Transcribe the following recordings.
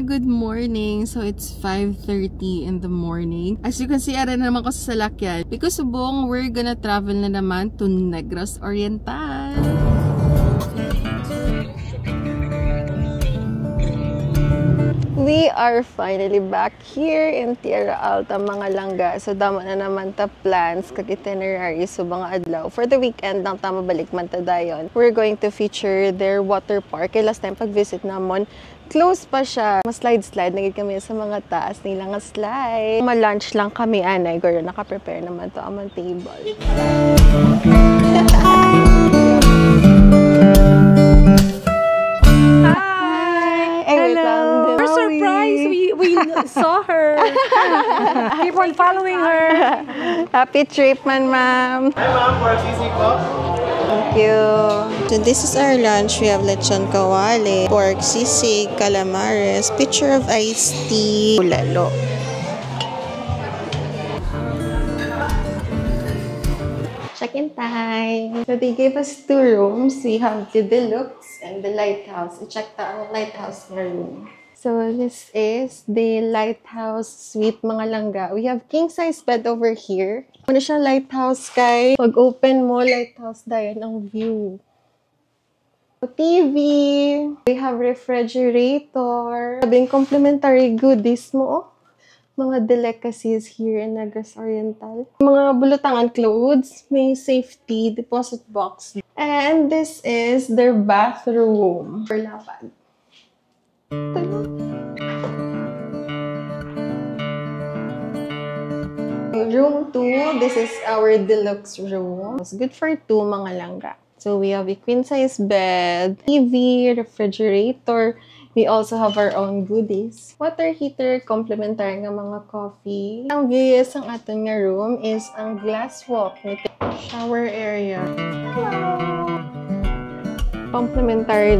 Good morning! So it's 5:30 in the morning. As you can see, ara na naman ko sa salakyan. Because subong, we're gonna travel na naman to Negros Oriental. We are finally back here in Tierra Alta, mga langga. So, damo na naman ta plans, kag itinerary, so mga adlaw. For the weekend, nang tama balik man ta dayon, we're going to feature their water park. Kaya last time pag-visit namon, close pa siya. Slide-slide, nagid kami sa mga taas nila nga slide. Ma-lunch lang kami, anay. Goro, naka-prepare naman to among table. We saw her. Keep on following her. Happy trip man, ma'am. Hi, ma'am. For sisig po. Thank you. So this is our lunch. We have lechon kawali, pork sisig, calamares, pitcher of iced tea, bulalo. Check-in time. So they gave us 2 rooms. We have the deluxe and the lighthouse. I-check the lighthouse room. So this is the lighthouse suite, mga langga. We have king-size bed over here. Ano siya, lighthouse kay pag open mo, lighthouse dayon ang view. TV. We have refrigerator. Sabing complimentary goodies mo. Mga delicacies here in Negros Oriental. Mga bulutangan clothes. May safety deposit box. And this is their bathroom. For lapad. Room 2, this is our deluxe room. It's good for 2, mga langga. So we have a queen-size bed, TV, refrigerator. We also have our own goodies. Water heater, complimentary nga mga coffee. Ang views ang aton nga room is ang glass walk. Shower area. Hello! Complimentary.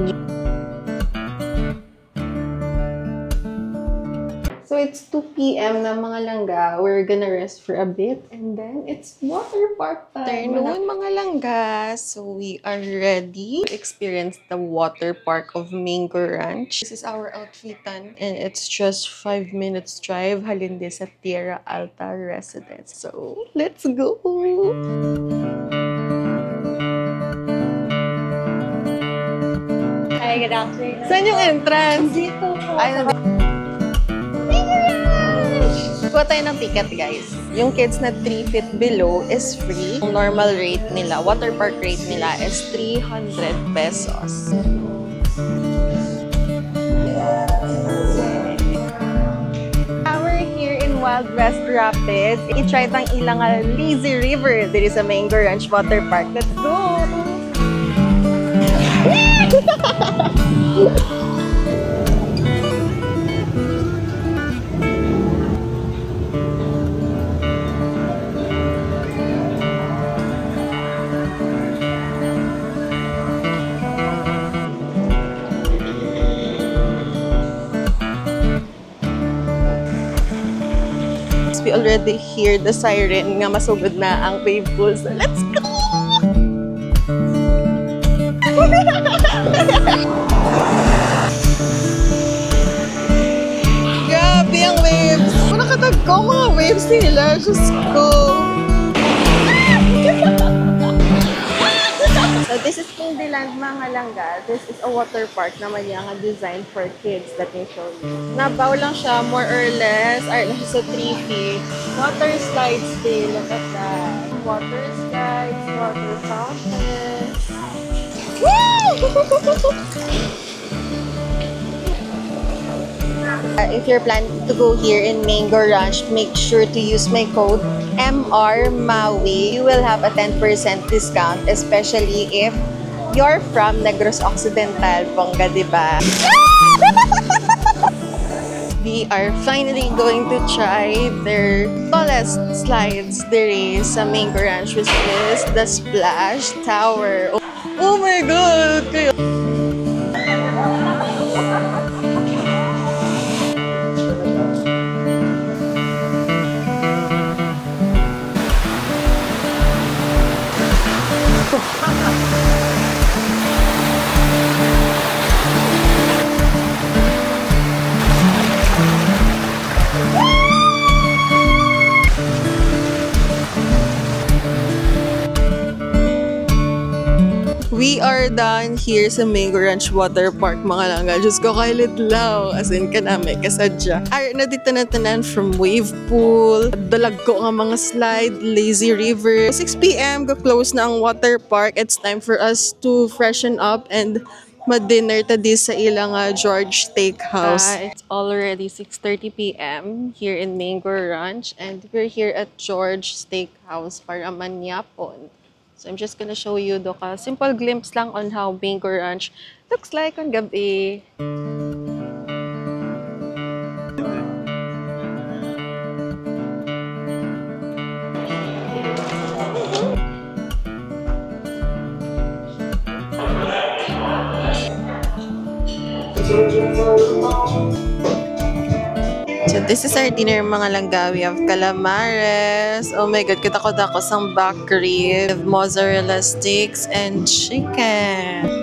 So it's 2 p.m. na, mga langga. We're gonna rest for a bit and then it's water park time. Afternoon, mga langga. So we are ready to experience the water park of Mango Ranch. This is our outfitan and it's just 5 minutes drive halindi sa Tierra Alta residence. So let's go! Hi, good afternoon. Saan yung entrance? Dito po. Kuha tayo ng ticket, guys. Yung kids na 3 feet below is free. Yung normal rate nila, water park rate nila is 300 pesos. We're here in Wild West Rapids. I-try tang ilang lazy river. There is a Mango Ranch water park. Let's go! We already hear the siren nga masugod na ang wave pool. So let's go! Grabe ang waves! Nakatag ko mga waves nila. Just go! So this is Kingdland, mga langga. This is a water park naman yung designed for kids that may show you. Nabaw lang siya, more or less. Ay, lang siya sa 3 feet. Water slides din. Look at that. Water slides, water fountains. Woo! If you're planning to go here in Mango Ranch, make sure to use my code MRMAUI. You will have a 10% discount, especially if you're from Negros Occidental, Bongga, diba? We are finally going to try their tallest slides there is sa Mango Ranch, which is the Splash Tower. Oh my God! are done here sa Mango Ranch Water Park, mga langga. Diyos ko, kailidlaw. As in, kanami, kasadya. Ay, na dito na tanan from wave pool, dalag ko nga mga slide, lazy river. 6 p.m. go-close na ang water park. It's time for us to freshen up and mag-dinner ta di sa ilang George Steakhouse. It's already 6:30 p.m. here in Mango Ranch and we're here at George Steakhouse para manyapon. So I'm just gonna show you a simple glimpse lang on how Mango Ranch looks like on gabi. So this is our dinner, mga langga. We have calamares. Oh my god, kita ko sang back rib, mozzarella sticks, and chicken.